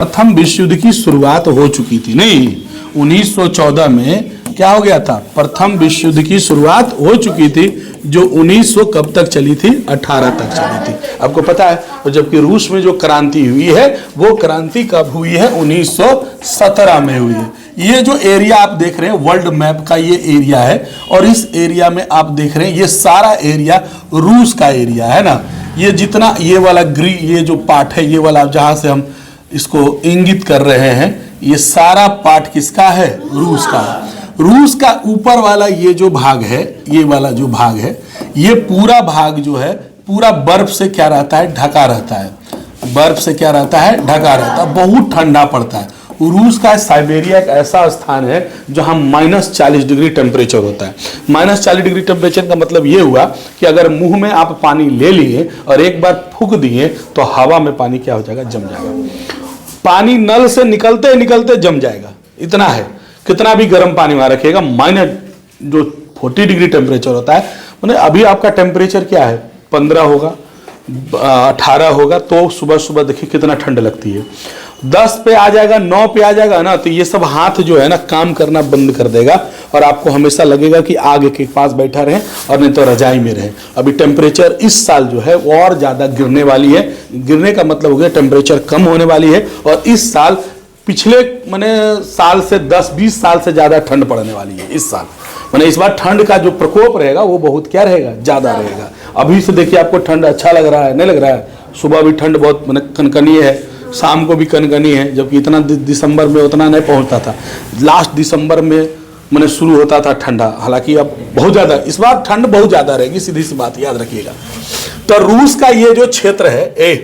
प्रथम विश्व युद्ध की शुरुआत हो चुकी थी नहीं, 1914 में क्या हो गया था, प्रथम विश्व युद्ध की शुरुआत हो चुकी थी जो 1900 कब तक चली थी, 18 तक चली थी। आपको पता है। और जबकि रूस में जो क्रांति हुई है वो क्रांति कब हुई है, 1917 में हुई है। ये जो एरिया आप देख रहे हैं वर्ल्ड मैप का ये एरिया है और इस एरिया में आप देख रहे हैं ये सारा एरिया रूस का एरिया है ना। ये जितना ये वाला ये जो पार्ट है, ये वाला जहां से हम इसको इंगित कर रहे हैं, ये सारा पार्ट किसका है, रूस का। रूस का ऊपर वाला ये जो भाग है, ये वाला जो भाग है, ये पूरा भाग जो है पूरा बर्फ से क्या रहता है, ढका रहता है। बर्फ से क्या रहता है, ढका रहता है, बहुत ठंडा पड़ता है। रूस का साइबेरिया एक ऐसा स्थान है जहां -40 डिग्री टेम्परेचर होता है। -40 डिग्री टेम्परेचर का मतलब ये हुआ कि अगर मुंह में आप पानी ले लिए और एक बार फूंक दिए तो हवा में पानी क्या हो जाएगा, जम जाएगा। पानी नल से निकलते निकलते जम जाएगा, इतना है। कितना भी गर्म पानी वहां रखिएगा, -40 डिग्री टेम्परेचर होता है। मतलब अभी आपका टेम्परेचर क्या है, 15 होगा, 18 होगा, तो सुबह सुबह देखिए कितना ठंड लगती है। 10 पे आ जाएगा, 9 पे आ जाएगा ना, तो ये सब हाथ जो है ना काम करना बंद कर देगा और आपको हमेशा लगेगा कि आग के पास बैठा रहे और नहीं तो रजाई में रहे। अभी टेम्परेचर इस साल जो है वो और ज्यादा गिरने वाली है। गिरने का मतलब हो गया टेम्परेचर कम होने वाली है और इस साल पिछले साल से 10-20 साल से ज्यादा ठंड पड़ने वाली है इस साल। इस बार ठंड का जो प्रकोप रहेगा वो बहुत क्या रहेगा, ज्यादा रहेगा। अभी से देखिए आपको ठंड अच्छा लग रहा है, नहीं लग रहा है। सुबह भी ठंड बहुत कनकनी है, शाम को भी कनकनी है, जबकि इतना दिसंबर में उतना नहीं पहुंचता था। लास्ट दिसंबर में शुरू होता था ठंडा, हालांकि अब बहुत ज्यादा, इस बार ठंड बहुत ज्यादा रहेगी, सीधी सी बात याद रखिएगा। तो रूस का ये जो क्षेत्र है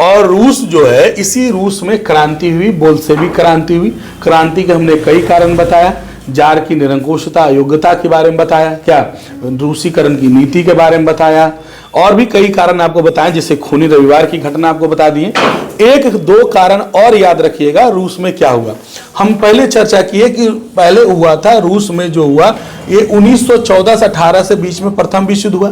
और रूस जो है, इसी रूस में क्रांति हुई, बोल्शेविक क्रांति हुई। क्रांति के हमने कई कारण बताया, जार की निरंकुशता, अयोग्यता के बारे में बताया, क्या रूसीकरण की नीति के बारे में बताया, और भी कई कारण आपको बताएं, जैसे खूनी रविवार की घटना आपको बता दिए। 1-2 कारण और याद रखिएगा रूस में क्या हुआ। हम पहले चर्चा किए कि पहले हुआ था रूस में जो हुआ ये 1914 से 18 से बीच में प्रथम विश्व युद्ध हुआ,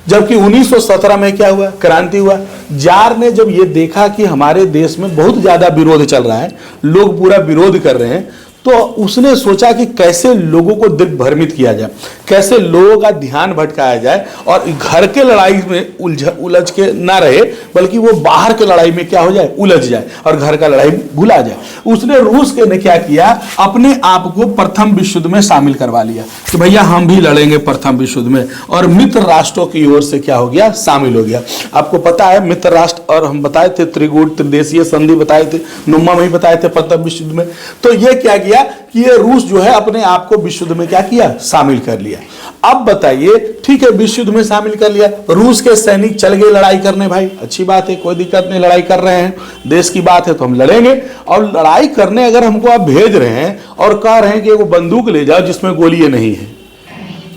जबकि 1917 में क्या हुआ, क्रांति हुआ। जार ने जब ये देखा कि हमारे देश में बहुत ज्यादा विरोध चल रहा है, लोग पूरा विरोध कर रहे हैं, तो उसने सोचा कि कैसे लोगों को दिग्भ्रमित किया जाए, कैसे लोगों का ध्यान भटकाया जाए और घर के लड़ाई में उलझ के ना रहे, बल्कि वो बाहर के लड़ाई में क्या हो जाए, उलझ जाए और घर का लड़ाई भुला जाए। उसने रूस के ने क्या किया, अपने आप को प्रथम विश्व युद्ध में शामिल करवा लिया कि भैया हम भी लड़ेंगे प्रथम विश्व युद्ध में, और मित्र राष्ट्रों की ओर से क्या हो गया, शामिल हो गया। आपको पता है मित्र राष्ट्र, और हम बताए थे त्रिगुट त्रिदेशीय संधि बताए थे, नुम्मा में ही बताए थे प्रथम विश्व युद्ध में। तो ये क्या किया कि ये रूस जो है अपने आप को विश्व युद्ध में क्या किया, शामिल कर लिया। अब बताइए, ठीक है विश्व युद्ध में शामिल कर लिया, रूस के सैनिक चल गए लड़ाई करने, भाई अच्छी बात है, कोई दिक्कत नहीं, लड़ाई कर रहे हैं, देश की बात है तो हम लड़ेंगे। और लड़ाई करने अगर हमको आप भेज रहे हैं और कह रहे हैं कि वो बंदूक ले जाओ जिसमें गोली नहीं है,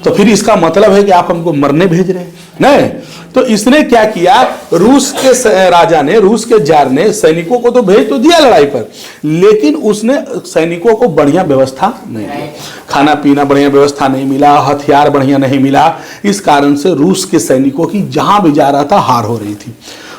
तो फिर इसका मतलब है कि आप हमको मरने भेज रहे हैं, नहीं। तो इसने क्या किया, रूस के राजा ने, रूस के जार ने सैनिकों को तो भेज तो दिया लड़ाई पर, लेकिन उसने सैनिकों को बढ़िया व्यवस्था नहीं दी, खाना पीना बढ़िया व्यवस्था नहीं मिला, हथियार बढ़िया नहीं मिला। इस कारण से रूस के सैनिकों की जहां भी जा रहा था हार हो रही थी।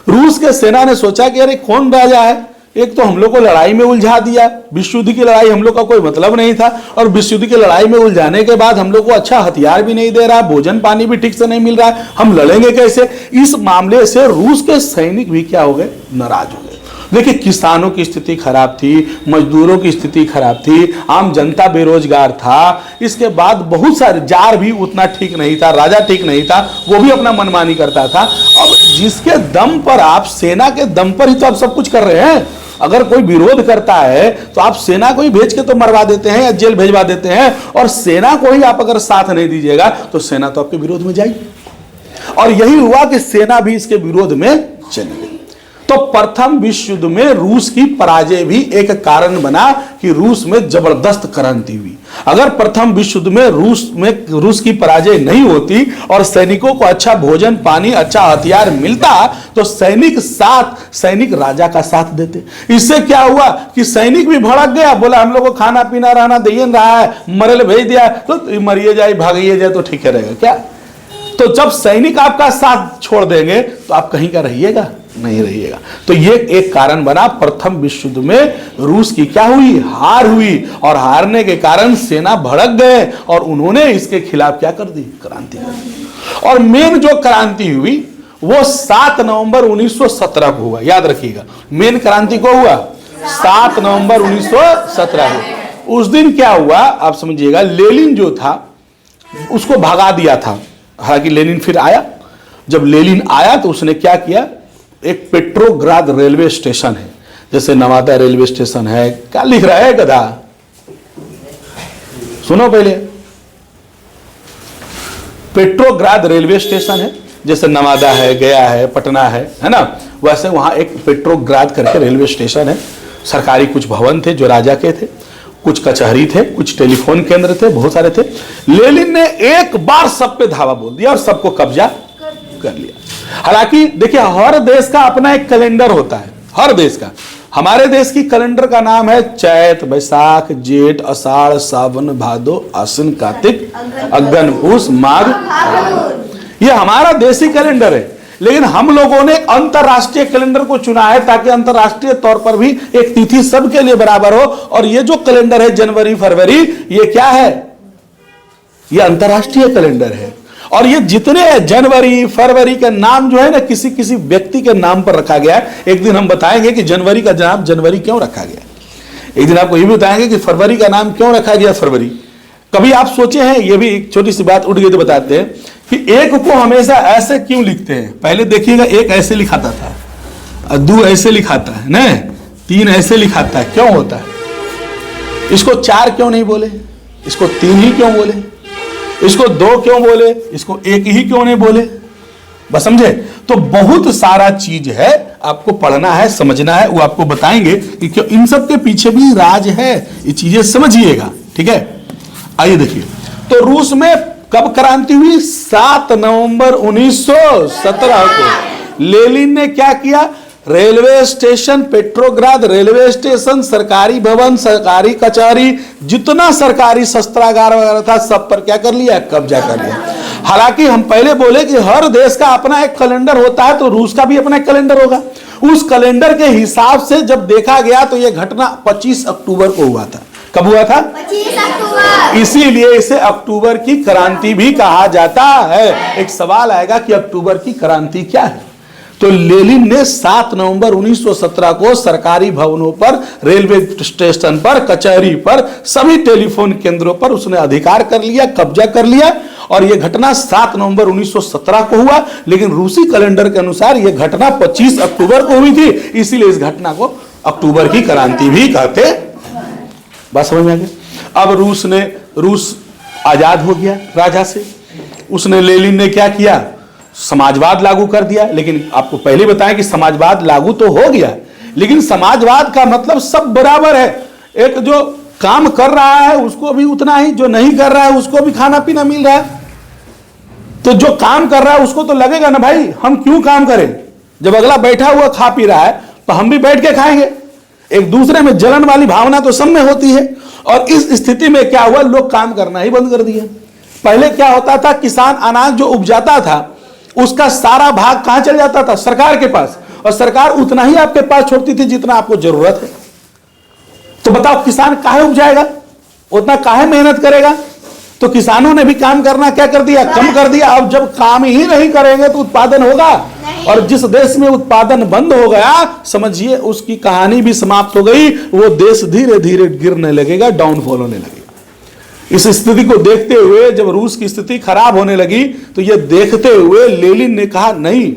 रूस के सेना ने सोचा कि अरे कौन राजा है, एक तो हम लोग को लड़ाई में उलझा दिया, विश्व युद्ध की लड़ाई हम लोग का कोई मतलब नहीं था, और विश्व युद्ध की लड़ाई में उलझाने के बाद हम लोग को अच्छा हथियार भी नहीं दे रहा, भोजन पानी भी ठीक से नहीं मिल रहा, हम लड़ेंगे कैसे। इस मामले से रूस के सैनिक भी क्या हो गए, नाराज हो गए। देखिए किसानों की स्थिति खराब थी, मजदूरों की स्थिति खराब थी, आम जनता बेरोजगार था, इसके बाद बहुत सारे, जार भी उतना ठीक नहीं था, राजा ठीक नहीं था, वो भी अपना मनमानी करता था। अब जिसके दम पर आप, सेना के दम पर ही तो आप सब कुछ कर रहे हैं। अगर कोई विरोध करता है तो आप सेना को ही भेज के तो मरवा देते हैं या जेल भेजवा देते हैं, और सेना को ही आप अगर साथ नहीं दीजिएगा तो सेना तो आपके विरोध में जाएगी। और यही हुआ कि सेना भी इसके विरोध में चली गई। तो प्रथम विश्व युद्ध में रूस की पराजय भी एक कारण बना कि रूस में जबरदस्त क्रांति हुई। अगर प्रथम विश्व युद्ध में रूस की पराजय नहीं होती और सैनिकों को अच्छा भोजन पानी, अच्छा हथियार मिलता, तो सैनिक राजा का साथ देते। इससे क्या हुआ कि सैनिक भी भड़क गया, बोला हम लोग को खाना पीना रहना दे रहा है, मरल भेज दिया, तो मरिए जाए भागिए जाए तो ठीक है रहेगा क्या। तो जब सैनिक आपका साथ छोड़ देंगे तो आप कहीं का रहिएगा, नहीं रहिएगा। तो ये एक कारण बना, प्रथम विश्व युद्ध में रूस की क्या हुई, हार हुई, और हारने के कारण सेना भड़क गए और उन्होंने इसके खिलाफ क्या कर दी, क्रांति कर दी। और मेन जो क्रांति हुई वो 7 नवंबर 1917 को हुआ, याद रखिएगा। मेन क्रांति को हुआ 7 नवंबर 1917 को। उस दिन क्या हुआ आप समझिएगा, लेनिन जो था उसको भगा दिया था। हालांकि लेनिन फिर आया, जब लेनिन आया तो उसने क्या किया, एक पेट्रोग्राद रेलवे स्टेशन है, जैसे नवादा रेलवे स्टेशन है, क्या लिख रहा है गधा, सुनो पहले, पेट्रोग्राद रेलवे स्टेशन है, जैसे नवादा है, गया है, पटना है ना, वैसे वहां एक पेट्रोग्राद करके रेलवे स्टेशन है। सरकारी कुछ भवन थे जो राजा के थे, कुछ कचहरी थे, कुछ टेलीफोन केंद्र थे, बहुत सारे थे। लेनिन ने एक बार सब पे धावा बोल दिया और सबको कब्जा कर लिया। हालांकि देखिए, हर देश का अपना एक कैलेंडर होता है, हर देश का। हमारे देश की कैलेंडर का नाम है चैत, बैसाख, जेठ, आषाढ़, सावन, भादो, आश्विन, कार्तिक, अगन, पूस, माघ। ये हमारा देसी कैलेंडर है। लेकिन हम लोगों ने एक अंतरराष्ट्रीय कैलेंडर को चुना है ताकि अंतरराष्ट्रीय तौर पर भी एक तिथि सबके लिए बराबर हो। और ये जो कैलेंडर है जनवरी फरवरी, ये क्या है, ये अंतरराष्ट्रीय कैलेंडर है। और ये जितने जनवरी फरवरी के नाम जो है ना, किसी किसी व्यक्ति के नाम पर रखा गया है। एक दिन हम बताएंगे कि जनवरी का नाम जनवरी क्यों रखा गया। एक दिन आपको ये भी बताएंगे कि फरवरी का नाम क्यों रखा गया फरवरी। कभी आप सोचे हैं, ये भी एक छोटी सी बात उठ गई तो बताते हैं कि एक को हमेशा ऐसे क्यों लिखते हैं। पहले देखिएगा, एक ऐसे लिखाता था, 2 ऐसे लिखाता है ना, 3 ऐसे लिखाता है, क्यों होता है। इसको 4 क्यों नहीं बोले, इसको 3 ही क्यों बोले, इसको 2 क्यों बोले, इसको 1 ही क्यों नहीं बोले, बस समझे। तो बहुत सारा चीज है, आपको पढ़ना है, समझना है, वो आपको बताएंगे कि क्यों, इन सब के पीछे भी राज है, ये चीजें समझिएगा, ठीक है। आइए देखिए, तो रूस में कब क्रांति हुई, 7 नवंबर 1917 को। लेनिन ने क्या किया, railway station, Petrograd railway station, सरकारी भवन, सरकारी कचहरी, जितना सरकारी शस्त्रागार वगैरह था सब पर क्या कर लिया, कब्जा कर लिया। हालांकि हम पहले बोले कि हर देश का अपना एक कैलेंडर होता है, तो रूस का भी अपना एक कैलेंडर होगा। उस कैलेंडर के हिसाब से जब देखा गया तो यह घटना 25 अक्टूबर को हुआ था। कब हुआ था, 25 अक्टूबर। इसीलिए इसे अक्टूबर की क्रांति भी कहा जाता है। एक सवाल आएगा कि अक्टूबर की क्रांति क्या है। तो लेनिन ने 7 नवंबर 1917 को सरकारी भवनों पर, रेलवे स्टेशन पर, कचहरी पर, सभी टेलीफोन केंद्रों पर उसने अधिकार कर लिया, कब्जा कर लिया। और यह घटना 7 नवंबर 1917 को हुआ, लेकिन रूसी कैलेंडर के अनुसार यह घटना 25 अक्टूबर को हुई थी। इसीलिए इस घटना को अक्टूबर की क्रांति भी कहते। बात समझ में आ गया। अब रूस आजाद हो गया राजा से। उसने, लेनिन ने क्या किया, समाजवाद लागू कर दिया। लेकिन आपको पहले बताएं कि समाजवाद लागू तो हो गया, लेकिन समाजवाद का मतलब सब बराबर है। एक जो काम कर रहा है उसको भी उतना ही, जो नहीं कर रहा है उसको भी खाना पीना मिल रहा है। तो जो काम कर रहा है उसको तो लगेगा ना भाई, हम क्यों काम करें, जब अगला बैठा हुआ खा पी रहा है तो हम भी बैठ के खाएंगे। एक दूसरे में जलन वाली भावना तो सब में होती है। और इस स्थिति में क्या हुआ, लोग काम करना ही बंद कर दिया। पहले क्या होता था, किसान अनाज जो उपजाता था उसका सारा भाग कहां चल जाता था, सरकार के पास, और सरकार उतना ही आपके पास छोड़ती थी जितना आपको जरूरत है। तो बताओ किसान काहे उपजाएगा, उतना काहे मेहनत करेगा। तो किसानों ने भी काम करना क्या कर दिया, कम कर दिया। अब जब काम ही नहीं करेंगे तो उत्पादन होगा, और जिस देश में उत्पादन बंद हो गया, समझिए उसकी कहानी भी समाप्त हो गई। वो देश धीरे धीरे गिरने लगेगा, डाउनफॉल होने लगेगा। इस स्थिति को देखते हुए जब रूस की स्थिति खराब होने लगी, तो ये देखते हुए लेनिन ने कहा, नहीं,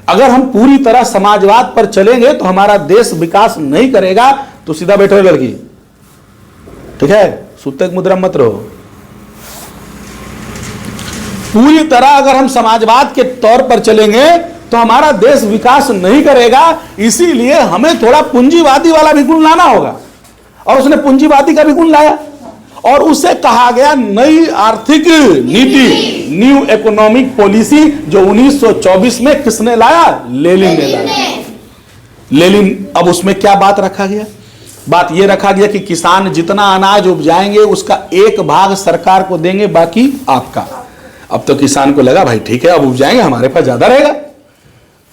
अगर हम पूरी तरह समाजवाद पर चलेंगे तो हमारा देश विकास नहीं करेगा। तो सीधा बैठो लड़की, ठीक है, सूतक मुद्रा मत रहो। पूरी तरह अगर हम समाजवाद के तौर पर चलेंगे तो हमारा देश विकास नहीं करेगा। इसीलिए हमें थोड़ा पूंजीवादी वाला भी गुण लाना होगा, और उसने पूंजीवादी का भी गुण लाया। और उसे कहा गया नई आर्थिक नीति, न्यू इकोनॉमिक पॉलिसी, जो 1924 में किसने लाया, लेनिन ने लाया। लेनिन, अब उसमें क्या बात रखा गया, बात यह रखा गया कि किसान जितना अनाज उपजाएंगे उसका 1 भाग सरकार को देंगे, बाकी आपका। अब तो किसान को लगा भाई ठीक है, अब उपजाएंगे, हमारे पास ज्यादा रहेगा।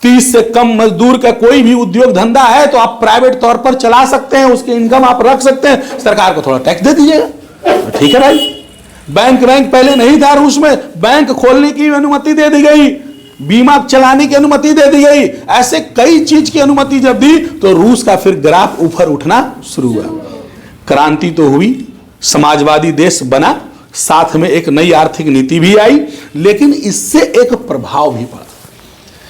30 से कम मजदूर का कोई भी उद्योग धंधा है तो आप प्राइवेट तौर पर चला सकते हैं, उसकी इनकम आप रख सकते हैं, सरकार को थोड़ा टैक्स दे दीजिएगा, ठीक है भाई। बैंक पहले नहीं था रूस में, बैंक खोलने की अनुमति दे दी गई, बीमा चलाने की अनुमति दे दी गई, ऐसे कई चीज की अनुमति जब दी तो रूस का फिर ग्राफ ऊपर उठना शुरू हुआ। क्रांति तो हुई, समाजवादी देश बना, साथ में एक नई आर्थिक नीति भी आई, लेकिन इससे एक प्रभाव भी पड़ा।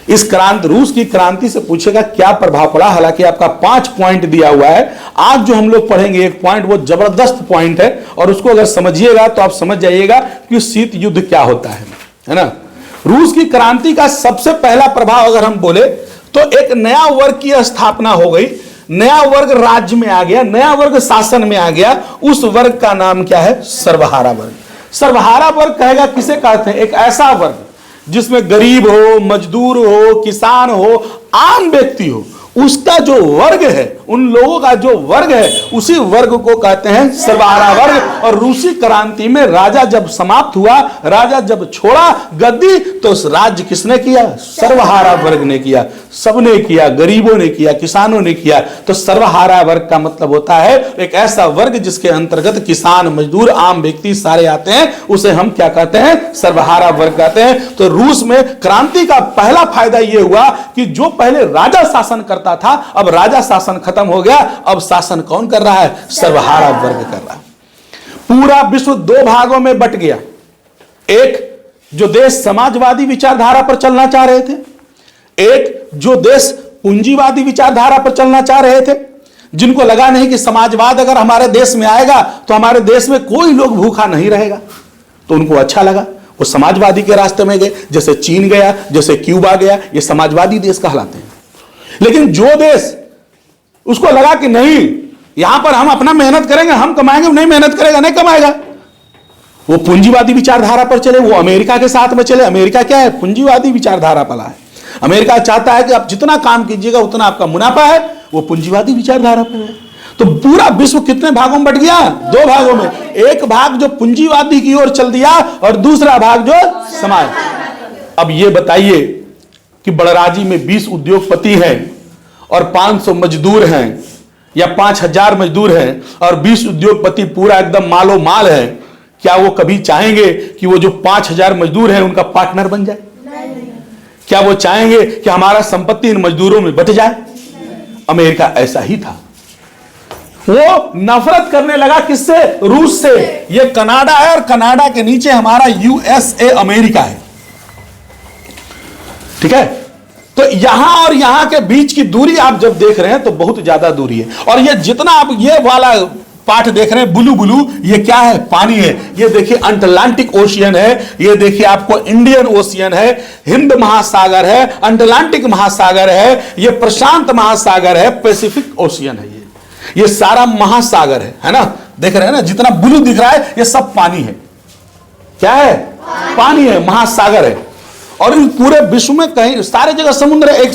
इस क्रांति, रूस की क्रांति से पूछेगा क्या प्रभाव पड़ा, हालांकि आपका 5 पॉइंट दिया हुआ है। आज जो हम लोग पढ़ेंगे एक पॉइंट, वो जबरदस्त पॉइंट है, और उसको अगर समझिएगा तो आप समझ जाइएगा कि शीत युद्ध क्या होता है ना। रूस की क्रांति का सबसे पहला प्रभाव अगर हम बोले तो एक नया वर्ग की स्थापना हो गई, नया वर्ग राज्य में आ गया, नया वर्ग शासन में आ गया। उस वर्ग का नाम क्या है? सर्वहारा वर्ग। सर्वहारा वर्ग कहेगा किसे कहते हैं? एक ऐसा वर्ग जिसमें गरीब हो, मजदूर हो, किसान हो, आम व्यक्ति हो, उसका जो वर्ग है, उन लोगों का जो वर्ग है, उसी वर्ग को कहते हैं सर्वहारा वर्ग। और रूसी क्रांति में राजा जब समाप्त हुआ, राजा जब छोड़ा गद्दी, तो उस राज्य किसने किया? सर्वहारा वर्ग ने किया, सबने किया, गरीबों ने किया, किसानों ने किया। तो सर्वहारा वर्ग का मतलब होता है एक ऐसा वर्ग जिसके अंतर्गत किसान, मजदूर, आम व्यक्ति सारे आते हैं, उसे हम क्या कहते हैं? सर्वहारा वर्ग कहते हैं। तो रूस में क्रांति का पहला फायदा यह हुआ कि जो पहले राजा शासन करता था, अब राजा शासन खत्म हो गया, अब शासन कौन कर रहा है? सर्वहारा वर्ग कर रहा है। पूरा विश्व 2 भागों में बट गया। एक जो देश समाजवादी विचारधारा पर चलना चाह रहे थे, एक जो देश पूंजीवादी विचारधारा पर चलना चाह रहे थे, जिनको लगा नहीं कि समाजवाद अगर हमारे देश में आएगा तो हमारे देश में कोई लोग भूखा नहीं रहेगा, तो उनको अच्छा लगा, वो समाजवादी के रास्ते में गए। जैसे चीन गया, जैसे क्यूबा गया, ये समाजवादी देश कहलाते हैं। लेकिन जो देश उसको लगा कि नहीं, यहां पर हम अपना मेहनत करेंगे, हम कमाएंगे, नहीं मेहनत करेगा नहीं कमाएगा, वो पूंजीवादी विचारधारा पर चले, वो अमेरिका के साथ में चले। अमेरिका क्या है? पूंजीवादी विचारधारा पला है। अमेरिका चाहता है कि आप जितना काम कीजिएगा उतना आपका मुनाफा है, वो पूंजीवादी विचारधारा पर है। तो पूरा विश्व कितने भागों में बट गया? 2 भागों में। एक भाग जो पूंजीवादी की ओर चल दिया और दूसरा भाग जो समाज। अब ये बताइए कि बड़राजी में 20 उद्योगपति हैं और 500 मजदूर हैं, या 5000 मजदूर हैं और 20 उद्योगपति पूरा एकदम मालो माल है, क्या वो कभी चाहेंगे कि वो जो 5000 मजदूर हैं उनका पार्टनर बन जाए? क्या वो चाहेंगे कि हमारा संपत्ति इन मजदूरों में बट जाए? अमेरिका ऐसा ही था, वो नफरत करने लगा किससे? रूस से। ये कनाडा है और कनाडा के नीचे हमारा यूएसए अमेरिका है, ठीक है। तो यहां और यहां के बीच की दूरी आप जब देख रहे हैं तो बहुत ज्यादा दूरी है। और ये जितना आप ये वाला पार्ट देख रहे हैं ब्लू ब्लू, ये क्या है? पानी है। ये देखिए अटलांटिक ओशियन है, ये देखिए आपको इंडियन ओशियन है, हिंद महासागर है, अटलांटिक महासागर है, ये प्रशांत महासागर है, पैसिफिक ओशियन है। ये सारा महासागर है ना? देख रहे हैं ना, जितना ब्लू दिख रहा है ये सब पानी है। क्या है? पानी है, महासागर है। और इन पूरे विश्व में कहीं सारे जगह समुद्र है, एक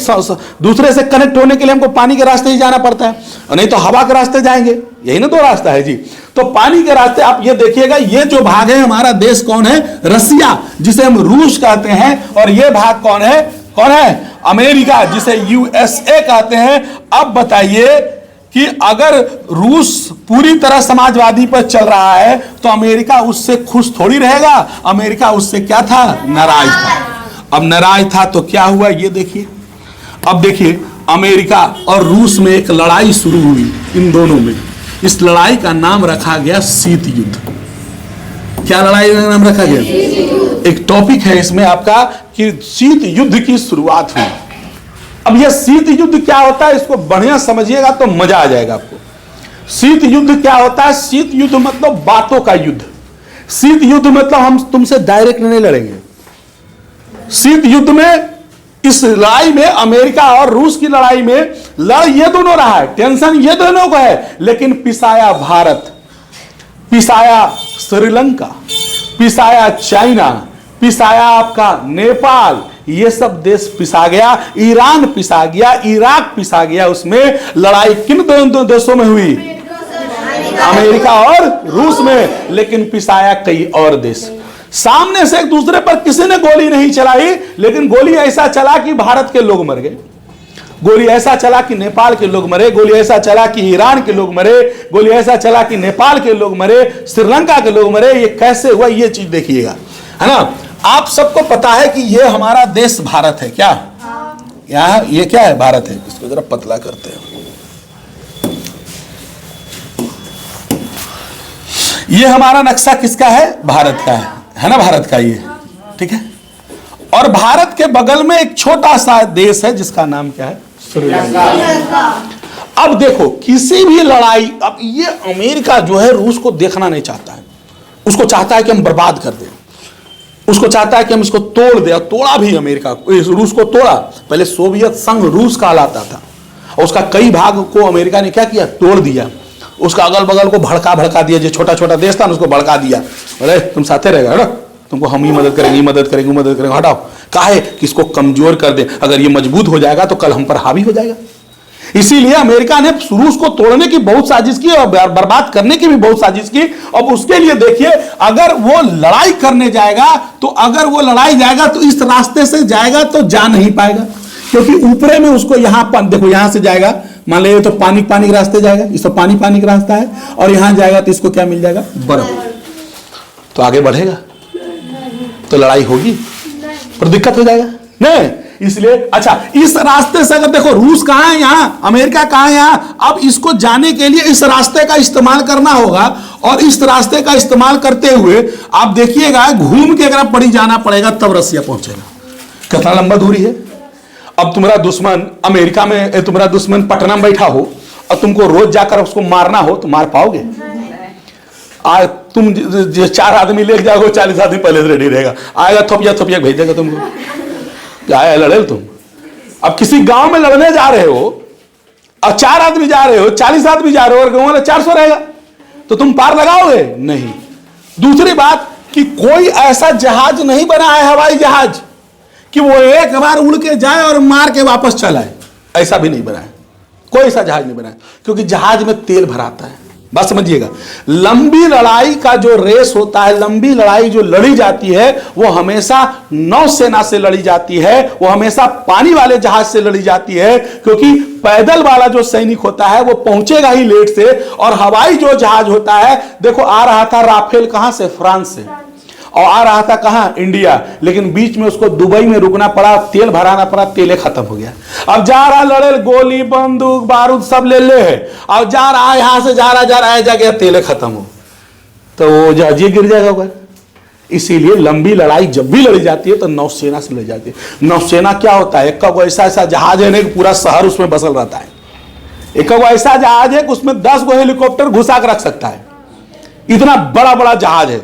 दूसरे से कनेक्ट होने के लिए हमको पानी के रास्ते ही जाना पड़ता है, और नहीं तो हवा के रास्ते जाएंगे। यही ना 2 रास्ता है जी। तो पानी के रास्ते आप ये देखिएगा, ये जो भाग है हमारा देश कौन है? रसिया, जिसे हम रूस कहते हैं। और ये भाग कौन है? कौन है? अमेरिका, जिसे यूएसए कहते हैं। अब बताइए कि अगर रूस पूरी तरह समाजवादी पर चल रहा है तो अमेरिका उससे खुश थोड़ी रहेगा। अमेरिका उससे क्या था? नाराज था। अब नाराज था तो क्या हुआ ये देखिए। अब देखिए अमेरिका और रूस में एक लड़ाई शुरू हुई इन दोनों में। इस लड़ाई का नाम रखा गया शीत युद्ध। क्या लड़ाई का नाम रखा गया? एक टॉपिक है इसमें आपका कि शीत युद्ध की शुरुआत हुई। अब यह शीत युद्ध क्या होता है इसको बढ़िया समझिएगा तो मजा आ जाएगा आपको। शीत युद्ध क्या होता है? शीत युद्ध मतलब बातों का युद्ध। शीत युद्ध मतलब हम तुमसे डायरेक्ट नहीं लड़ेंगे। शीत युद्ध में, इस लड़ाई में, अमेरिका और रूस की लड़ाई में लड़ ये दोनों रहा है, टेंशन ये दोनों को है, लेकिन पिसाया भारत, पिसाया श्रीलंका, पिसाया चाइना, पिसाया आपका नेपाल, ये सब देश पिसा गया। ईरान पिसा गया, इराक पिसा गया। उसमें लड़ाई किन दोनों देशों में हुई? अमेरिका और रूस में, लेकिन पिसाया कई और देश। सामने से एक दूसरे पर किसी ने गोली नहीं चलाई, लेकिन गोली ऐसा चला कि भारत के लोग मर गए, गोली ऐसा चला कि नेपाल के लोग मरे, गोली ऐसा चला कि ईरान के लोग मरे, गोली ऐसा चला कि नेपाल के लोग मरे, श्रीलंका के लोग मरे। ये कैसे हुआ, ये चीज देखिएगा, है ना। आप सबको पता है कि ये हमारा देश भारत है, क्या यहाँ ये क्या है, भारत है। इसको जरा पतला करते हैं। ये हमारा नक्शा किसका है, भारत का है ना, भारत का ये, ठीक है। और भारत के बगल में एक छोटा सा देश है जिसका नाम क्या है, श्रीलंका। अब देखो किसी भी लड़ाई, अब ये अमेरिका जो है रूस को देखना नहीं चाहता है, उसको चाहता है कि हम बर्बाद कर दें, उसको चाहता है कि हम इसको तोड़ दें। और तोड़ा भी अमेरिका को, रूस को तोड़ा। पहले सोवियत संघ रूस कहलाता था, और उसका कई भाग को अमेरिका ने क्या किया, तोड़ दिया। उसका अगल बगल को भड़का दिया, जो छोटा छोटा देश था ना उसको भड़का दिया, बोले तुम साथे रहेगा ना, तुमको हम ही मदद करेंगे, मदद करेंगे, हटाओ। काहे कि इसको कमजोर कर दे, अगर ये मजबूत हो जाएगा तो कल हम पर हावी हो जाएगा। इसीलिए अमेरिका ने रूस को तोड़ने की बहुत साजिश की और बर्बाद करने की भी बहुत साजिश की। अब उसके लिए देखिए, अगर वो लड़ाई करने जाएगा तो अगर वो लड़ाई जाएगा तो इस रास्ते से जाएगा तो जा नहीं पाएगा, क्योंकि ऊपरे में उसको यहाँ पर देखो, यहां से जाएगा, मान लीजिए तो पानी के रास्ते जाएगा, इस तो पानी का रास्ता है, और यहां जाएगा तो इसको क्या मिल जाएगा, बर्फ। तो आगे बढ़ेगा तो लड़ाई होगी, पर दिक्कत हो जाएगा नहीं। इसलिए अच्छा, इस रास्ते से अगर देखो रूस कहां है, यहां, अमेरिका कहां है, यहां। अब इसको जाने के लिए इस रास्ते का इस्तेमाल करना होगा, और इस रास्ते का इस्तेमाल करते हुए आप देखिएगा, घूम के अगर पड़ी जाना पड़ेगा तब रसिया पहुंचेगा। कितना लंबा दूरी है। अब तुम्हारा दुश्मन अमेरिका में, तुम्हारा दुश्मन पटना में बैठा हो और तुमको रोज जाकर उसको मारना हो तो मार पाओगे? आज तुम 4 आदमी ले जाओगे, 40 आदमी पहले से रेडी रहेगा, आएगा थोपिया भेज देगा तुमको, आया लड़े तुम। अब किसी गांव में लड़ने जा रहे हो और 4 आदमी जा रहे हो, 40 आदमी जा रहे हो, और गांव में 400 रहेगा, तो तुम पार लगाओगे नहीं। दूसरी बात कि कोई ऐसा जहाज नहीं बना है, हवाई जहाज, कि वो एक बार उड़ के जाए और मार के वापस चला है, ऐसा भी नहीं बना है, कोई ऐसा जहाज नहीं बना है, क्योंकि जहाज में तेल भराता है। बस समझिएगा, लंबी लड़ाई का जो रेस होता है, लंबी लड़ाई जो लड़ी जाती है, वो हमेशा नौसेना से लड़ी जाती है, वो हमेशा पानी वाले जहाज से लड़ी जाती है, क्योंकि पैदल वाला जो सैनिक होता है वो पहुंचेगा ही लेट से। और हवाई जो जहाज होता है, देखो आ रहा था राफेल कहां से, फ्रांस से, और आ रहा था कहां, इंडिया, लेकिन बीच में उसको दुबई में रुकना पड़ा, तेल भराना पड़ा, तेल खत्म हो गया। अब जा रहा लड़े, गोली बंदूक बारूद सब ले है, अब जा रहा यहां से जा रहा है, जा गया, तेल खत्म हो, तो वो जहाज गिर जाएगा। इसीलिए लंबी लड़ाई जब भी लड़ी जाती है तो नौसेना से लड़ी जाती है। नौसेना क्या होता है, एक ऐसा जहाज है कि पूरा शहर उसमें बसल रहता है, एक ऐसा जहाज है कि उसमें 10 गो हेलीकॉप्टर घुसा कर रख सकता है, इतना बड़ा बड़ा जहाज है,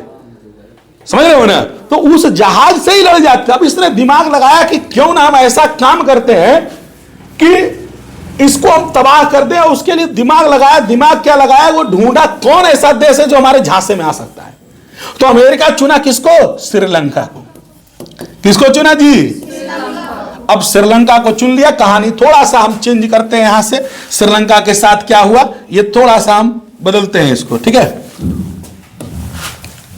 समझ रहे हो ना। तो उस जहाज से ही लड़ जाते। अब इसने दिमाग लगाया कि क्यों ना हम ऐसा काम करते हैं कि इसको हम तबाह कर दें, और उसके लिए दिमाग लगाया। दिमाग क्या लगाया, वो ढूंढा कौन ऐसा देश है जो हमारे झांसे में आ सकता है। तो अमेरिका चुना किसको, श्रीलंका को। किसको चुना जी, अब श्रीलंका को चुन लिया। कहानी थोड़ा सा हम चेंज करते हैं, यहां से श्रीलंका के साथ क्या हुआ ये थोड़ा सा हम बदलते हैं इसको, ठीक है।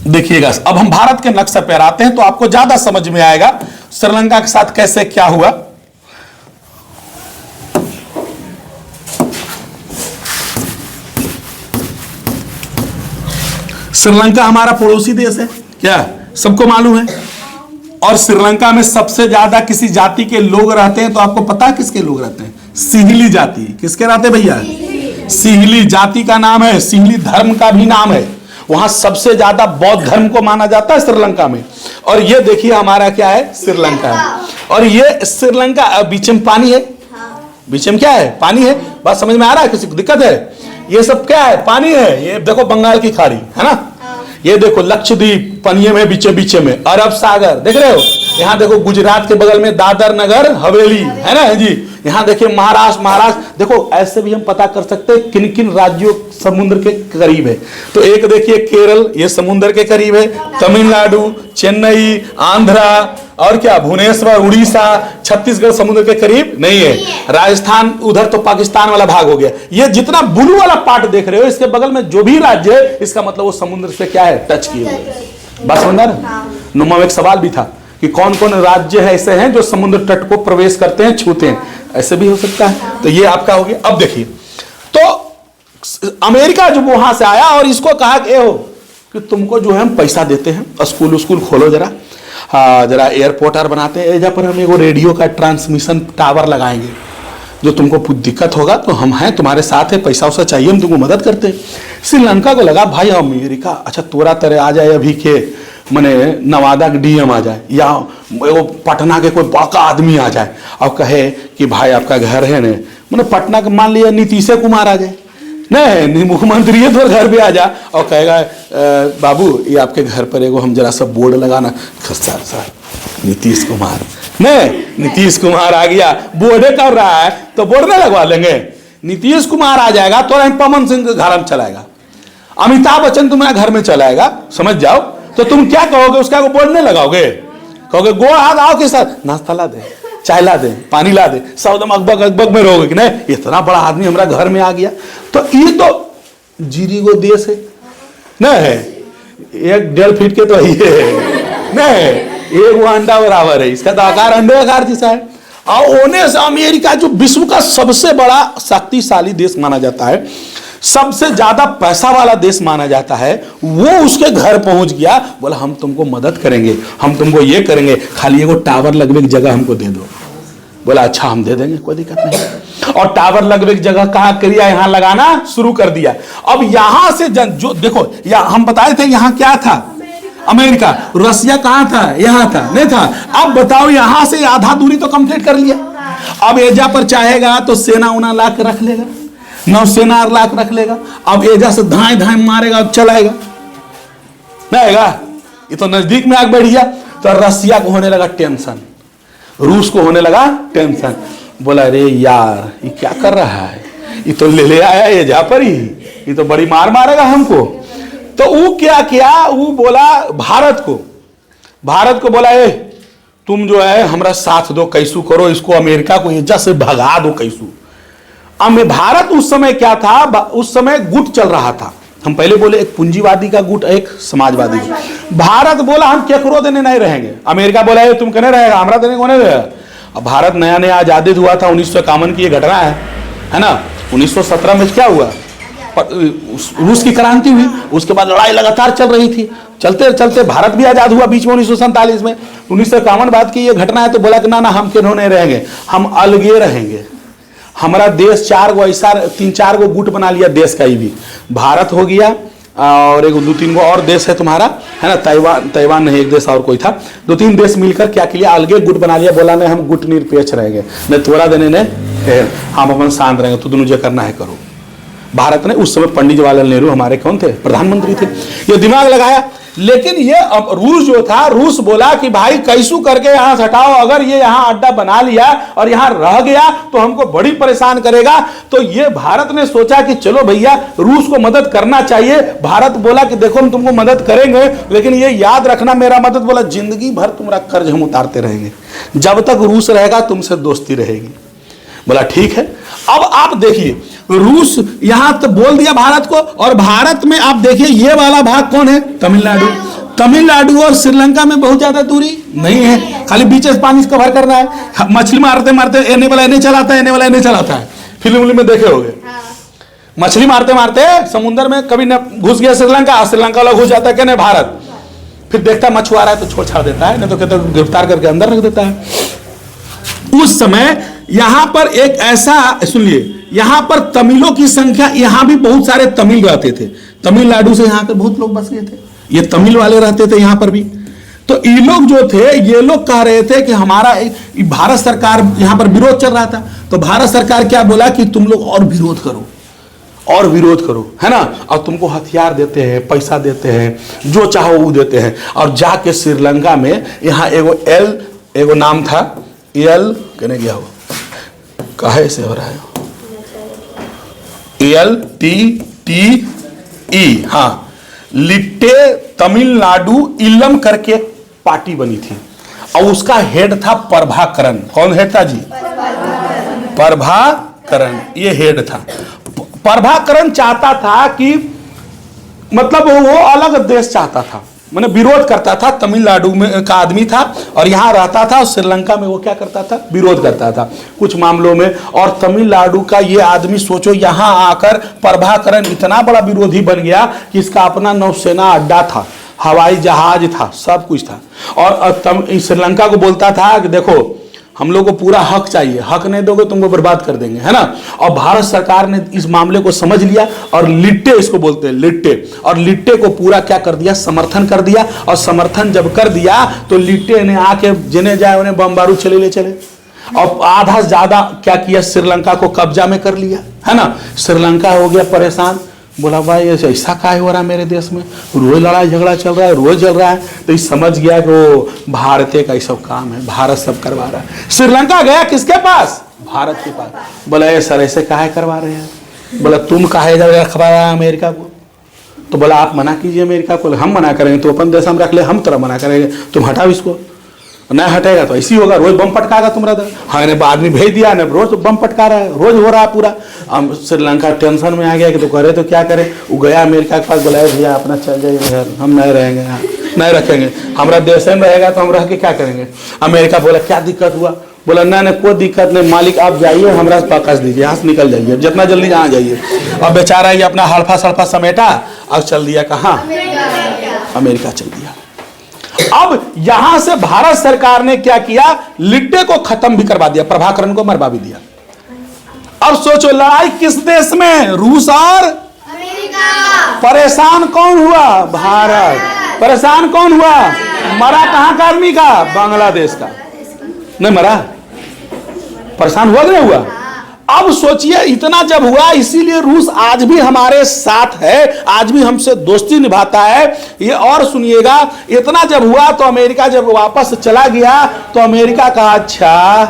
देखिएगा, अब हम भारत के नक्शे पर आते हैं तो आपको ज्यादा समझ में आएगा श्रीलंका के साथ कैसे क्या हुआ। श्रीलंका हमारा पड़ोसी देश है, क्या सबको मालूम है। और श्रीलंका में सबसे ज्यादा किसी जाति के लोग रहते हैं, तो आपको पता है किसके लोग रहते हैं, सिंहली जाति। किसके रहते हैं भैया, सिंहली जाति का नाम है, सिंहली धर्म का भी नाम है। वहां सबसे ज्यादा बौद्ध धर्म को माना जाता है श्रीलंका में। और ये देखिए हमारा क्या है, श्रीलंका है। और ये श्रीलंका बीच में पानी है, बीच में क्या है, पानी है। बात समझ में आ रहा है, किसी को दिक्कत है? ये सब क्या है, पानी है। ये देखो बंगाल की खाड़ी है ना, ये देखो लक्षद्वीप पनिये में बीचे बीचे में, अरब सागर देख रहे हो। यहाँ देखो गुजरात के बगल में दादर नगर हवेली है ना जी। यहाँ देखिए महाराष्ट्र देखो। ऐसे भी हम पता कर सकते हैं किन किन राज्यों समुद्र के करीब है। तो एक देखिए केरल, ये समुद्र के करीब है। तमिलनाडु, चेन्नई, आंध्रा और क्या भुवनेश्वर, उड़ीसा, छत्तीसगढ़ समुद्र के करीब नहीं है। राजस्थान उधर तो पाकिस्तान वाला भाग हो गया। ये जितना ब्लू वाला पार्ट देख रहे हो, इसके बगल में जो भी राज्य है, इसका मतलब वो समुद्र से क्या है, टच किए हुए। बात समझ रहे हैं? नुमा में एक सवाल भी था कि कौन कौन राज्य है ऐसे हैं जो समुद्र तट को प्रवेश करते हैं, छूते हैं, ऐसे भी हो सकता है। तो ये आपका हो गया। अब देखिए, तो अमेरिका जब वहां से आया और इसको कहा कि हो कि तुमको जो है हम पैसा देते हैं, स्कूल खोलो जरा, जरा एयरपोर्ट और बनाते हैं, जहाँ पर हम एक रेडियो का ट्रांसमिशन टावर लगाएंगे, जो तुमको कुछ दिक्कत होगा तो हम हैं तुम्हारे साथ है, पैसा वैसा चाहिए हम तुमको मदद करते हैं। श्रीलंका को लगा भाई अमेरिका अच्छा तोरा तरह आ जाए अभी के मने नवादा के डीएम आ जाए या वो पटना के कोई बड़ा आदमी आ जाए और कहे कि भाई आपका घर है न, मैंने पटना के मान लिया नीतीश कुमार आ जाए, नहीं मुख्यमंत्री है तो घर पे आ जा और कहेगा बाबू ये आपके घर पर एगो हम जरा सा बोर्ड लगाना, सर नीतीश कुमार नहीं, नीतीश कुमार आ गया, बोर्डे कर रहा है तो बोर्ड में लगवा लेंगे, नीतीश कुमार आ जाएगा तो पवन सिंह के घर में चलाएगा, अमिताभ बच्चन तुम्हारे घर में चलाएगा, समझ जाओ। तो तुम क्या कहोगे, उसका बोर्ड नहीं लगाओगे, कहोगे गो हाथ आओ के साथ नाश्ता ला दे, चाय ला दे, पानी ला दे, सौदम अकबक अकबक में रहोगे कि नहीं इतना बड़ा आदमी हमारा घर में आ गया। तो ये तो जीरी को देश है नहीं, 1.5 फीट के तो ये नहीं, एक वो अंडा बराबर है, इसका तो आकार अंडे आकार जैसा है। और होने से अमेरिका जो विश्व का सबसे बड़ा शक्तिशाली देश माना जाता है, सबसे ज्यादा पैसा वाला देश माना जाता है, वो उसके घर पहुंच गया, बोला हम तुमको मदद करेंगे, हम तुमको ये करेंगे, खाली एगो टावर लगने की जगह हमको दे दो। बोला अच्छा हम दे देंगे, कोई दिक्कत नहीं। और टावर लगने की जगह कहाँ करिया, यहाँ लगाना शुरू कर दिया। अब यहां से जो देखो हम बताए थे यहाँ क्या था, अमेरिका, रसिया कहाँ था, यहाँ था नहीं था। अब बताओ यहां से आधा दूरी तो कंप्लीट कर लिया। अब एजा पर चाहेगा तो सेना उना ला के रख लेगा, नौसेना लाख रख लेगा। अब एजा से धाए धाए मारेगा, अब चलाएगा नहीं आएगा, ये तो नजदीक में आग बढ़ गया। तो रसिया को होने लगा टेंशन, रूस को होने लगा टेंशन, बोला अरे यार ये क्या कर रहा है, ये तो ले आया एजा पर ही, ये तो बड़ी मार मारेगा हमको। तो वो क्या किया, वो बोला भारत को बोला ए तुम जो है हमारा साथ दो, कैसू करो इसको, अमेरिका को एजा से भगा दो कैसू। भारत उस समय क्या था, उस समय गुट चल रहा था। हम पहले बोले एक पूंजीवादी का गुट, एक समाजवादी गुट। भारत बोला हम केकरो देने नहीं रहेंगे, अमेरिका बोला तुम कहने रहेगा, हमारा देने को नहीं रहेगा। अब भारत नया नया आजादी हुआ था, 1951 की ये घटना है ना। 1917 में क्या हुआ, रूस की क्रांति हुई, उसके बाद लड़ाई लगातार चल रही थी, चलते चलते भारत भी आजाद हुआ बीच में 1947 में। 1951 बाद की ये घटना है। तो बोला कि ना हम क्यों नहीं रहेंगे, हम अलगे रहेंगे। हमारा देश 4 गो ऐसा 3-4 गो गुट बना लिया देश का, ही भी भारत हो गया और एक 2-3 गो और देश है तुम्हारा, है ना, ताइवान नहीं, एक देश और कोई था, 2-3 देश मिलकर क्या किया, अलगे गुट बना लिया। बोला नहीं हम गुट निरपेक्ष रहेंगे, नहीं तोड़ा देने ने हम अपन शांत रहेंगे, तो दोनों जो करना है करो। भारत ने उस समय पंडित जवाहरलाल नेहरू हमारे कौन थे, प्रधानमंत्री थे, ये दिमाग लगाया। लेकिन ये अब रूस जो था, रूस बोला कि भाई कैसू करके यहां से हटाओ, अगर ये यहां अड्डा बना लिया और यहां रह गया तो हमको बड़ी परेशान करेगा। तो ये भारत ने सोचा कि चलो भैया रूस को मदद करना चाहिए। भारत बोला कि देखो हम तुमको मदद करेंगे, लेकिन ये याद रखना मेरा मदद, बोला जिंदगी भर तुम्हारा कर्ज हम उतारते रहेंगे, जब तक रूस रहेगा तुमसे दोस्ती रहेगी। बोला ठीक है। अब आप देखिए रूस यहां तो बोल दिया भारत को, और भारत में आप देखिए ये वाला भाग कौन है, तमिलनाडु। तमिलनाडु और श्रीलंका में बहुत ज्यादा दूरी नहीं है, खाली बीचेस पानी कवर करना है। मछली मारते मारते एने वाला एने चलाता है, एने वाला एने चलाता है, फिल्म में देखे होंगे। मछली मारते मारते समुद्र में कभी न घुस गया श्रीलंका, श्रीलंका वाला घुस जाता है कहने भारत, फिर देखता मछुआरा है तो छोड़ छाड़ देता है, नहीं तो कहते गिरफ्तार करके अंदर रख देता है। उस समय यहां पर एक ऐसा सुनिए, यहां पर तमिलों की संख्या, यहां भी बहुत सारे तमिल रहते थे, तमिलनाडु से यहां पर बहुत लोग बस गए थे, ये तमिल वाले रहते थे यहां पर भी। तो ये लोग जो थे, ये लोग कह रहे थे कि हमारा भारत सरकार यहां पर विरोध चल रहा था। तो भारत सरकार क्या बोला कि तुम लोग और विरोध करो, और विरोध करो, है ना, और तुमको हथियार देते हैं, पैसा देते हैं, जो चाहो वो देते हैं। और जाके श्रीलंका में यहाँ एगो नाम था, एल कहने गया हो, काहे से हो रहा है, LTTE, हाँ, लिट्टे तमिलनाडु इलम करके एक पार्टी बनी थी, और उसका हेड था प्रभाकरण। कौन हेड था जी, प्रभाकरण, ये हेड था। प्रभाकरण चाहता था कि मतलब वो अलग देश चाहता था, मैंने विरोध करता था, तमिलनाडु में का आदमी था और यहाँ रहता था, और श्रीलंका में वो क्या करता था, विरोध करता था कुछ मामलों में। और तमिलनाडु का ये आदमी सोचो यहाँ आकर प्रभाकरण इतना बड़ा विरोधी बन गया कि इसका अपना नौसेना अड्डा था, हवाई जहाज था, सब कुछ था। और श्रीलंका को बोलता था कि देखो हम लोग को पूरा हक चाहिए, हक नहीं दोगे तुमको बर्बाद कर देंगे, है ना। और भारत सरकार ने इस मामले को समझ लिया और लिट्टे, इसको बोलते हैं लिट्टे, और लिट्टे को पूरा क्या कर दिया, समर्थन कर दिया। और समर्थन जब कर दिया तो लिट्टे ने आके जिन्हें जाए उन्हें बम बारूद चले चले, और आधा से ज्यादा क्या किया, श्रीलंका को कब्जा में कर लिया, है ना। श्रीलंका हो गया परेशान, बोला भाई ऐसा क्या हो रहा है मेरे देश में, रोज लड़ाई झगड़ा चल रहा है, रोज चल रहा है। तो ये समझ गया कि वो भारत का ये सब काम है, भारत सब करवा रहा है। श्रीलंका गया किसके पास, भारत के पास। बोला ये सर ऐसे काहे करवा रहे हैं, बोला तुम काहे रखवाया अमेरिका को। तो बोला आप मना कीजिए अमेरिका को। हम मना करेंगे तो अपन देश हम रख ले, हम तरह मना करेंगे, तुम हटाओ इसको, नहीं हटेगा तो ऐसी होगा, रोज बम पटकाएगा तुम्हारा। हाँ ने आदमी भेज दिया ने, रोज बम पटका रहा है, रोज हो रहा है पूरा। हम श्रीलंका टेंशन में आ गया कि तो करे तो क्या करे। वो गया अमेरिका के पास, बुलाया भैया अपना चल जाइए, हम नहीं रहेंगे यहाँ, नहीं रखेंगे, हमारा देश में रहेगा तो हम रह के क्या करेंगे। अमेरिका बोला क्या दिक्कत हुआ, बोला नहीं कोई दिक्कत नहीं मालिक, आप जाइए हमारा पकड़ दीजिए, यहाँ से निकल जाइए जितना जल्दी जहाँ जाइए। अब बेचारा ये अपना हल्फा सल्फा समेटा और चल दिया कहाँ, अमेरिका चल दिया। अब यहां से भारत सरकार ने क्या किया, लिट्टे को खत्म भी करवा दिया, प्रभाकरण को मरवा भी दिया। अब सोचो लड़ाई किस देश में, रूस और अमेरिका। परेशान कौन हुआ, भारत। परेशान कौन हुआ, मरा कहां का आदमी का, बांग्लादेश का। नहीं मरा, परेशान हुआ नहीं हुआ। अब सोचिए इतना जब हुआ, इसीलिए रूस आज भी हमारे साथ है, आज भी हमसे दोस्ती निभाता है। ये और सुनिएगा, इतना जब हुआ तो अमेरिका जब वापस चला गया तो अमेरिका कहा अच्छा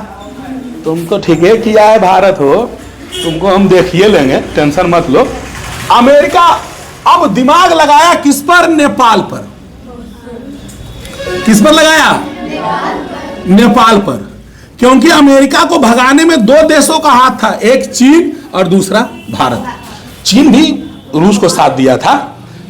तुमको ठीक है किया है भारत हो, तुमको हम देखिए लेंगे, टेंशन मत लो। अमेरिका अब दिमाग लगाया किस पर, नेपाल पर। किस पर लगाया, नेपाल पर। क्योंकि अमेरिका को भगाने में दो देशों का हाथ था, एक चीन और दूसरा भारत। चीन भी रूस को साथ दिया था,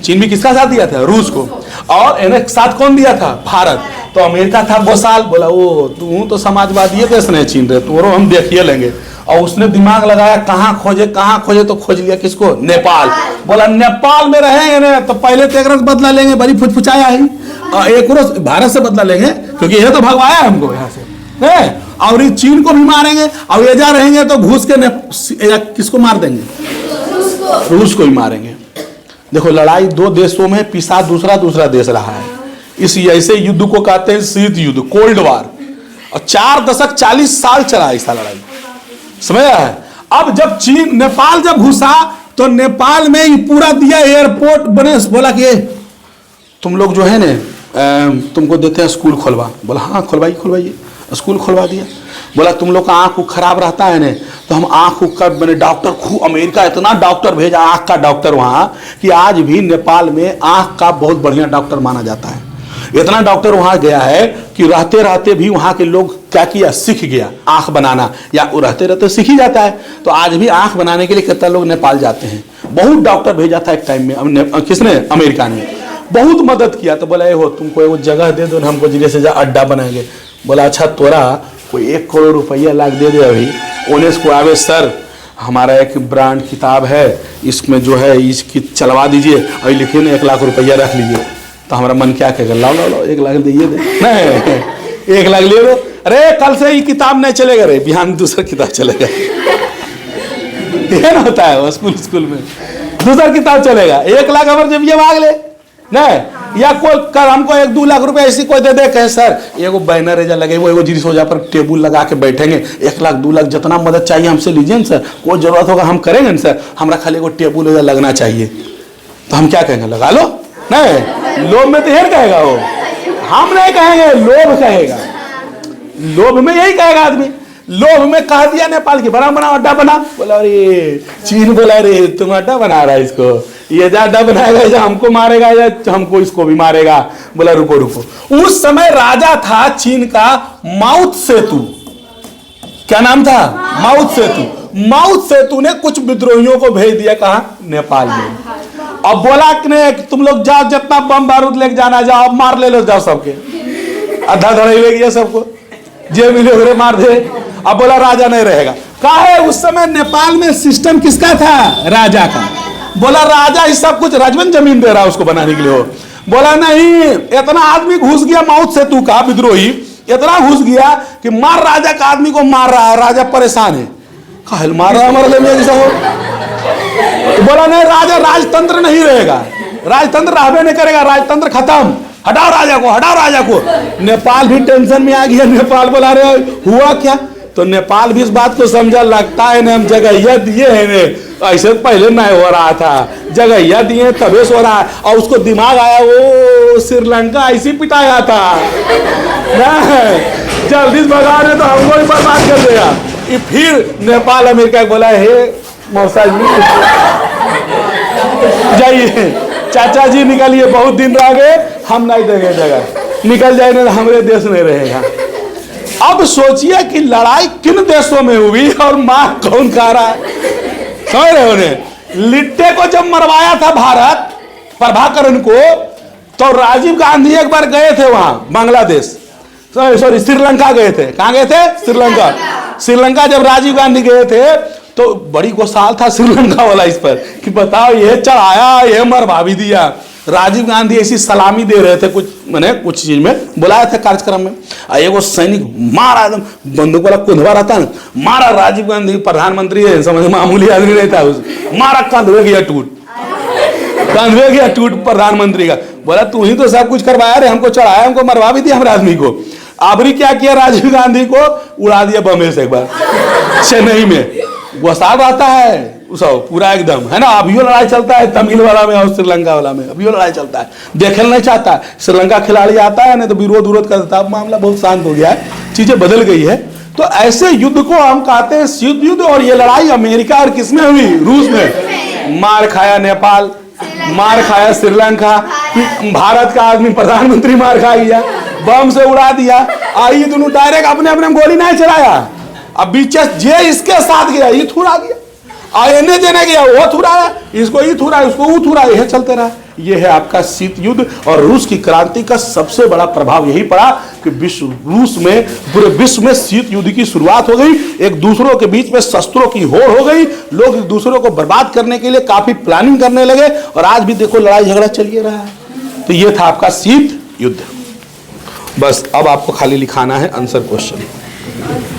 चीन भी किसका साथ दिया था, रूस को। और इन्हें साथ कौन दिया था, भारत। तो अमेरिका था बोसाल, बोला वो तू तो समाजवादी देश नहीं चीन रहे, तो हम देखिए लेंगे। और उसने दिमाग लगाया कहाँ खोजे तो खोज लिया किसको, नेपाल। बोला नेपाल में रहेंगे ना तो पहले तो एक रोज बदला लेंगे, बड़ी फुचफुचाया ही, और एक रोज भारत से बदला लेंगे क्योंकि यह तो भगवाया हमको यहाँ से, और चीन को भी मारेंगे, और ये जा रहेंगे तो घुस के किसको मार देंगे, रूस को ही मारेंगे। देखो लड़ाई दो देशों में पिसा दूसरा देश रहा है। इस ऐसे युद्ध को कहते हैं शीत युद्ध, कोल्ड वार। और 4 दशक 40 साल चला ऐसा लड़ाई, समझ रहा है। अब जब चीन नेपाल जब घुसा तो नेपाल में ही पूरा दिया एयरपोर्ट बने, बोला कि तुम लोग जो है ना तुमको देते हैं स्कूल खोलवा। बोला हाँ खोलवाइए, स्कूल खुलवा दिया। बोला तुम लोग का आँख खराब रहता है ना, तो हम आँख का मैंने डॉक्टर खूब, अमेरिका इतना डॉक्टर भेजा आँख का डॉक्टर वहाँ कि आज भी नेपाल में आँख का बहुत बढ़िया डॉक्टर माना जाता है। इतना डॉक्टर वहाँ गया है कि रहते रहते भी वहाँ के लोग क्या किया, सीख गया आँख बनाना, या रहते रहते सीख ही जाता है। तो आज भी आँख बनाने के लिए कितना लोग नेपाल जाते हैं। बहुत डॉक्टर भेजा था एक टाइम में, किसने, अमेरिका ने बहुत मदद किया। तो बोला ये हो तुमको वो जगह दे दो, हमको जिले से अड्डा बनाएंगे। बोला अच्छा तोरा कोई 1 करोड़ रुपया लाख दे दे अभी, ओनेस को आवे सर हमारा एक ब्रांड किताब है, इसमें जो है इसकी चलवा दीजिए और लिखिए ना 1 लाख रुपया रख लीजिए। तो हमारा मन क्या कहेगा, लाओ 1 लाख दीजिए नहीं 1 लाख ले लो। अरे कल से ही किताब नहीं चलेगा रे, बिहान दूसरा किताब चलेगा। ये ना होता है स्कूल में दूसरा किताब चलेगा, 1 लाख हमारे जब ये मांग ले नहीं, या कोई कर हमको 1-2 लाख रुपए ऐसी कोई दे दे, कहे सर एगो बैनर एजा लगे, वो एगो जिस हो जा पर टेबुल लगा के बैठेंगे, 1 लाख 2 लाख जितना मदद चाहिए हमसे लीजिए ना सर, कोई जरूरत होगा हम करेंगे ना सर, हमारा खाली एगो टेबुल एजा लगना चाहिए। तो हम क्या कहेंगे, लगा लो। नहीं, लोभ में तो यही कहेगा वो, हम नहीं कहेंगे, लोभ कहेगा। लोभ में यही कहेगा आदमी। लोभ में कह दिया नेपाल की बना अड्डा बना, बोला अरे चीन बोला अरे तुम अड्डा बना रहा है इसको, ये जा अड्डा बनाएगा, या हमको मारेगा या हमको इसको भी मारेगा। बोला रुको। उस समय राजा था चीन का माउत सेतु, क्या नाम था, माउत सेतु। माउत सेतु ने कुछ विद्रोहियों को भेज दिया कहा, नेपाल में। अब बोला कि नहीं तुम लोग जाओ, जितना बम बारूद लेके जाना जाओ, अब मार ले लो जाओ सबके, आधा धड़ाई ले गया सबको, जे मिले मार दे। अब बोला राजा नहीं रहेगा। कहा है उस समय नेपाल में सिस्टम किसका था? राजा का। बोला राजा ही सब कुछ, राजवन जमीन दे रहा उसको बनाने के लिए हो। बोला नहीं, इतना आदमी घुस गया माउथ से, तू का विद्रोही इतना घुस गया कि मार, राजा का आदमी को मार रहा है, राजा परेशान है। कहा मार रहा हमारे लिए हो। तो बोला नहीं, राजा राजतंत्र नहीं रहेगा, राजतंत्र रहबे नहीं करेगा, राजतंत्र खत्म, हटाओ राजा को, हटाओ राजा को। नेपाल भी टेंशन में आ गया। नेपाल बोला रहे हुआ क्या? तो नेपाल भी इस बात को समझा, लगता है ना हम जगह दिए है ने, ऐसे पहले नहीं हो रहा था, जगह दिए तबे हो रहा है। और उसको दिमाग आया, वो श्रीलंका ऐसी पिटाया था, जल्दी भगा रहे तो हमको ही बर्बाद कर देगा। फिर नेपाल अमेरिका बोला, हे मौसा जी जाइए, चाचा जी निकलिए, बहुत दिन रह गए, हम नहीं देंगे जगह, निकल जाए ना हमारे देश में रहेगा। अब सोचिए कि लड़ाई किन देशों में हुई और मार कौन खा रहा है। समझ रहे हो ने? लिट्टे को जब मरवाया था भारत प्रभाकरण को, तो राजीव गांधी एक बार गए थे वहां बांग्लादेश, सॉरी श्रीलंका गए थे। कहां गए थे? श्रीलंका। श्रीलंका जब राजीव गांधी गए थे तो बड़ी गुस्साल था श्रीलंका वाला इस पर कि बताओ ये चढ़ाया, ये मरवा भी दिया। राजीव गांधी ऐसी सलामी दे रहे थे, कुछ मैंने कुछ चीज में बुलाया था कार्यक्रम में, एगो सैनिक मारा, एकदम बंदूक वाला कुंधवा रहता है, मारा राजीव गांधी, प्रधानमंत्री है, समझ मामूली आदमी नहीं था, मारा, कंधवे गया टूट, कंधवे गया टूट प्रधानमंत्री का। बोला तू ही तो सब कुछ करवाया रे, हमको चढ़ाया, हमको मरवा भी दिया हमारे आदमी को। आबरी क्या किया, राजीव गांधी को उड़ा दिया बम से एक बार चेन्नई में। गुस्सा आता है सब पूरा एकदम, है ना। अभियो लड़ाई चलता है तमिल वाला में और श्रीलंका वाला में, अभियो लड़ाई चलता है, देखना नहीं चाहता। श्रीलंका खिलाड़ी आता है नहीं तो विरोध विरोध करता है। मामला बहुत शांत हो गया है, चीजें बदल गई है। तो ऐसे युद्ध को हम कहते हैं शीत युद्ध। और ये लड़ाई अमेरिका और किसमें हुई? रूस में। मार खाया नेपाल, मार खाया श्रीलंका, भारत का आदमी प्रधानमंत्री मार खा गया, बम से उड़ा दिया। आई दोनों डायरेक्ट अपने अपने गोली नहीं चलाया। अब बीच जे इसके साथ गया, ये थुड़ा गया, आने देने गया, वो थुराया, इसको ये थुराया, उसको वो थुराया, यह चलते रहा। यह है आपका शीत युद्ध। और रूस की क्रांति का सबसे बड़ा प्रभाव यही पड़ा कि रूस में, पूरे विश्व में शीत युद्ध की शुरुआत हो गई। एक दूसरों के बीच में शस्त्रों की होड़ हो गई, लोग एक दूसरों को बर्बाद करने के लिए काफी प्लानिंग करने लगे। और आज भी देखो लड़ाई झगड़ा चलिए रहा है। तो यह था आपका शीत युद्ध। बस अब आपको खाली लिखाना है आंसर क्वेश्चन।